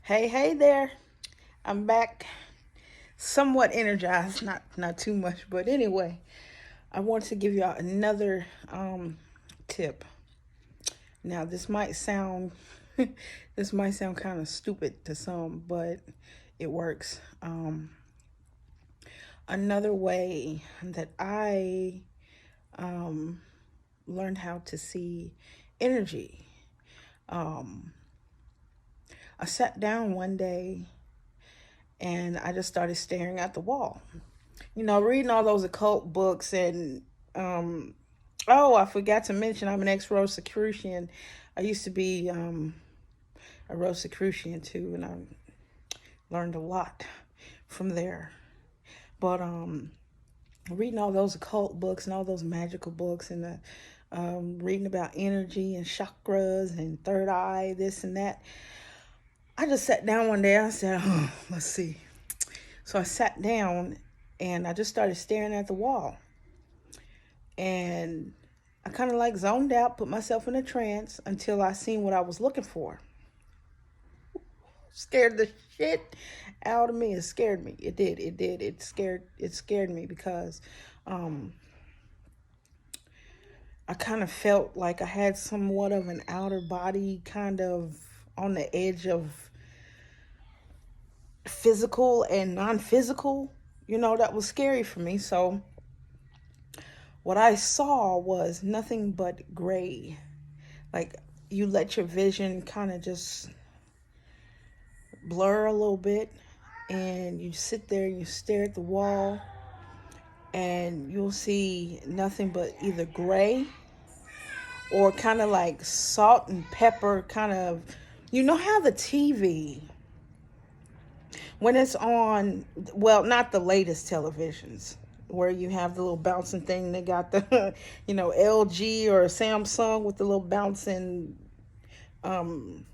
Hey there. I'm back, somewhat energized, not too much, but anyway, I want to give y'all another tip. Now, this might sound kind of stupid to some, but it works. Another way that I um learned how to see energy. Um I sat down one day and I just started staring at the wall. Reading all those occult books and oh, I forgot to mention I'm an ex-Rosicrucian. I used to be a Rosicrucian too, and I learned a lot from there. But reading all those occult books and all those magical books and reading about energy and chakras and third eye, this and that. I just sat down one day. I said, oh, let's see. So I sat down and I just started staring at the wall. And I kind of like zoned out, put myself in a trance until I seen what I was looking for. Scared the shit out of me. It scared me. It did. It did. It scared me because um I kind of felt like I had somewhat of an outer body kind of on the edge of physical and non-physical. That was scary for me. So what I saw was nothing but gray. Like you let your vision kind of just blur a little bit and you sit there and you stare at the wall and you'll see nothing but either gray or kind of like salt and pepper kind of, how the TV when it's on, well, not the latest televisions where you have the little bouncing thing. They got the LG or Samsung with the little bouncing um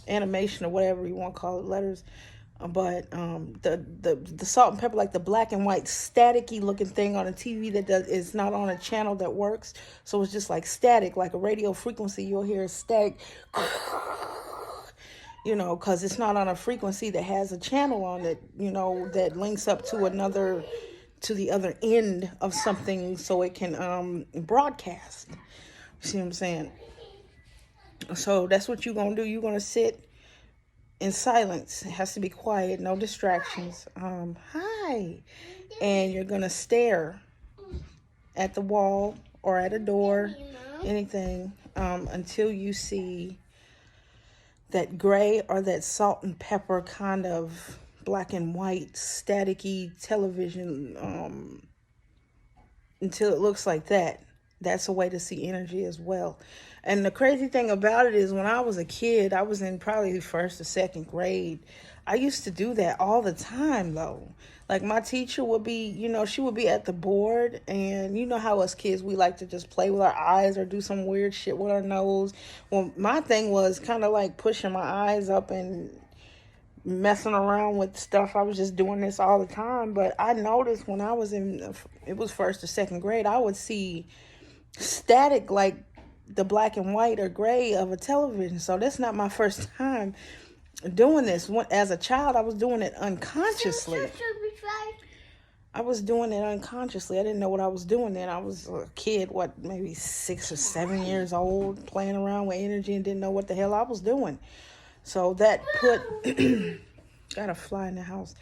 animation or whatever you want to call it, letters. But the salt and pepper, like the black and white staticky looking thing on a TV that does is not on a channel that works, so it's just like static, like a radio frequency. You'll hear static, because it's not on a frequency that has a channel on it, that links up to to the other end of something so it can broadcast. See what I'm saying? So that's what you're gonna do. You're gonna sit in silence. It has to be quiet, no distractions. Hi. And you're going to stare at the wall or at a door, anything, until you see that gray or that salt and pepper kind of black and white staticky television, until it looks like that. That's a way to see energy as well. And the crazy thing about it is when I was a kid, I was in probably first or second grade. I used to do that all the time though. Like my teacher would be, she would be at the board, and you know how us kids, we like to just play with our eyes or do some weird shit with our nose. Well, my thing was kind of like pushing my eyes up and messing around with stuff. I was just doing this all the time. But I noticed when I was it was first or second grade, I would see static like the black and white or gray of a television. So that's not my first time doing this. As a child, I was doing it unconsciously. I was doing it unconsciously. I didn't know what I was doing then. I was a kid, maybe 6 or 7 years old, playing around with energy and didn't know what the hell I was doing. So that got a fly in the house.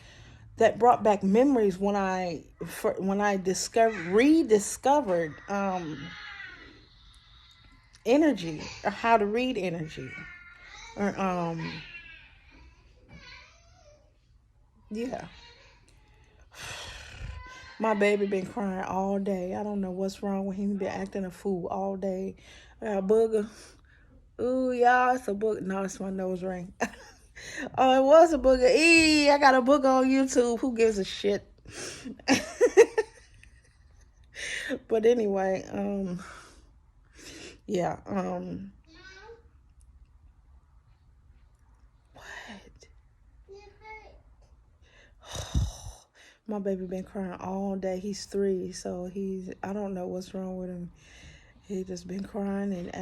That brought back memories when I rediscovered energy, or how to read energy, or yeah. My baby been crying all day. I don't know what's wrong with him. He been acting a fool all day. I got a booger. Ooh, y'all, it's a booger. No, it's my nose ring. Oh, it was a booger. I got a booger on YouTube. Who gives a shit? But anyway, yeah, what? My baby been crying all day. He's 3, so I don't know what's wrong with him. He just been crying and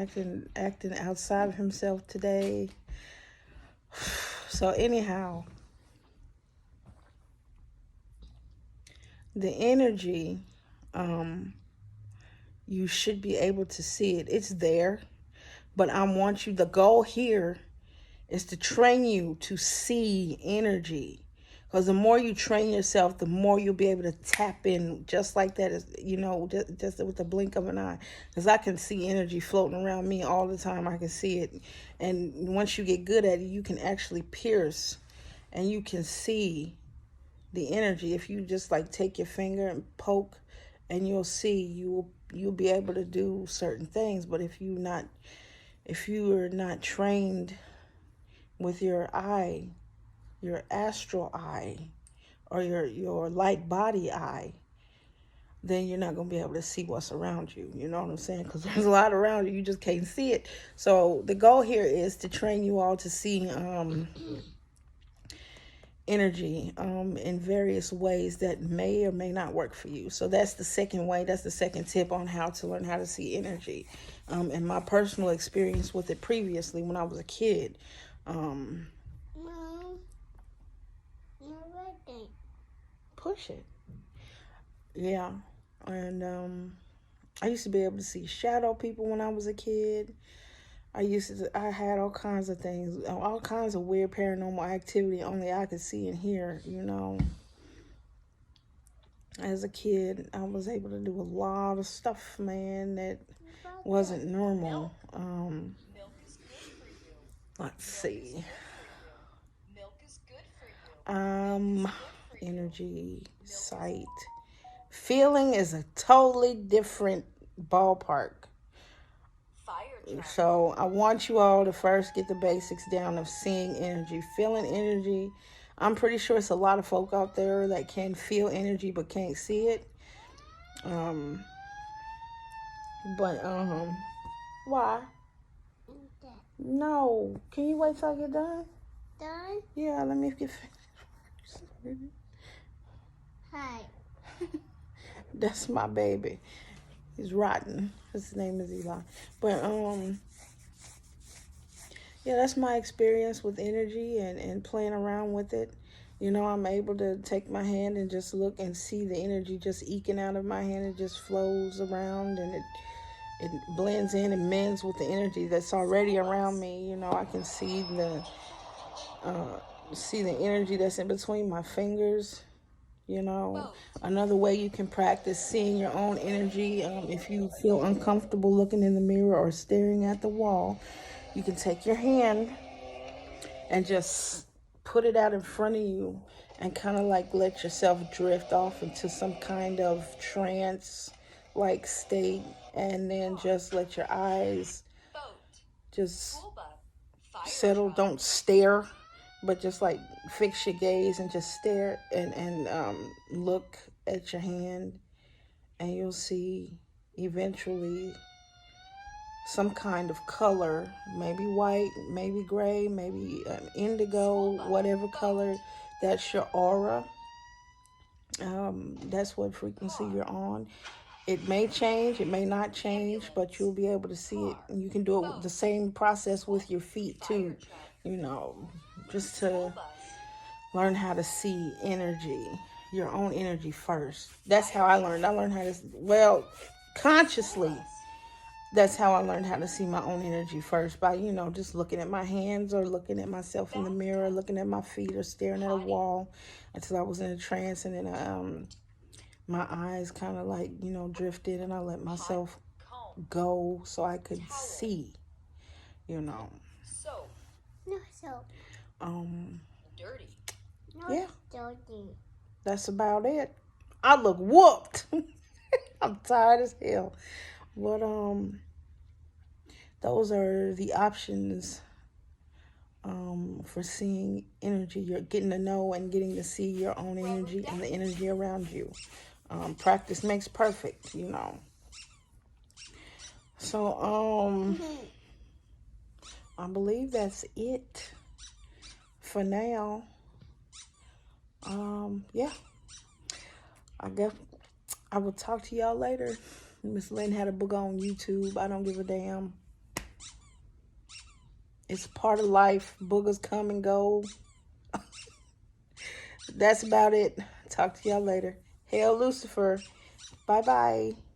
acting outside of himself today. So anyhow, the energy, you should be able to see it. It's there. But I want you, the goal here is to train you to see energy. Because the more you train yourself, the more you'll be able to tap in just like that, just with the blink of an eye. Because I can see energy floating around me all the time. I can see it. And once you get good at it, you can actually pierce and you can see the energy. If you just like take your finger and poke, and you'll see, you'll be able to do certain things. But if you are not trained with your eye, your astral eye, or your light body eye, then you're not going to be able to see what's around you. You know what I'm saying? Because there's a lot around you. You just can't see it. So the goal here is to train you all to see energy in various ways that may or may not work for you. So that's the second way. That's the second tip on how to learn how to see energy. And my personal experience with it previously when I was a kid. No, push it. Yeah. And I used to be able to see shadow people when I was a kid. I had all kinds of things, all kinds of weird paranormal activity only I could see and hear, As a kid, I was able to do a lot of stuff, man, that wasn't normal. Let's see. Energy, sight. Feeling is a totally different ballpark. So I want you all to first get the basics down of seeing energy, feeling energy. I'm pretty sure it's a lot of folk out there that can feel energy but can't see it. Why? No. Can you wait till I get done? Done? Yeah, let me get finished. Hi. That's my baby. He's rotten. His name is Eli. But yeah, that's my experience with energy and playing around with it. I'm able to take my hand and just look and see the energy just eking out of my hand. It just flows around and it blends in and mends with the energy that's already around me. I can see the energy that's in between my fingers. Another way you can practice seeing your own energy, if you feel uncomfortable looking in the mirror or staring at the wall, you can take your hand and just put it out in front of you and kind of like let yourself drift off into some kind of trance like state, and then just let your eyes just settle. Don't stare, but just like fix your gaze and just stare and look at your hand, and you'll see eventually some kind of color, maybe white, maybe gray, maybe indigo, whatever color. That's your aura. That's what frequency you're on. It may change, it may not change, but you'll be able to see it. And you can do it with the same process with your feet too, just to learn how to see energy, your own energy first. That's how I learned. I learned how to, consciously, that's how I learned how to see my own energy first, by, just looking at my hands or looking at myself in the mirror, looking at my feet or staring at a wall until I was in a trance. And then my eyes kind of like, drifted, and I let myself go so I could see, No soap. Dirty. Yeah. Dirty. That's about it. I look whooped. I'm tired as hell. But those are the options for seeing energy. You're getting to know and getting to see your own energy and the energy around you. Practice makes perfect, So I believe that's it for now. Yeah. I guess I will talk to y'all later. Miss Lynn had a book on YouTube. I don't give a damn. It's part of life. Boogers come and go. That's about it. Talk to y'all later. Hail Lucifer. Bye bye.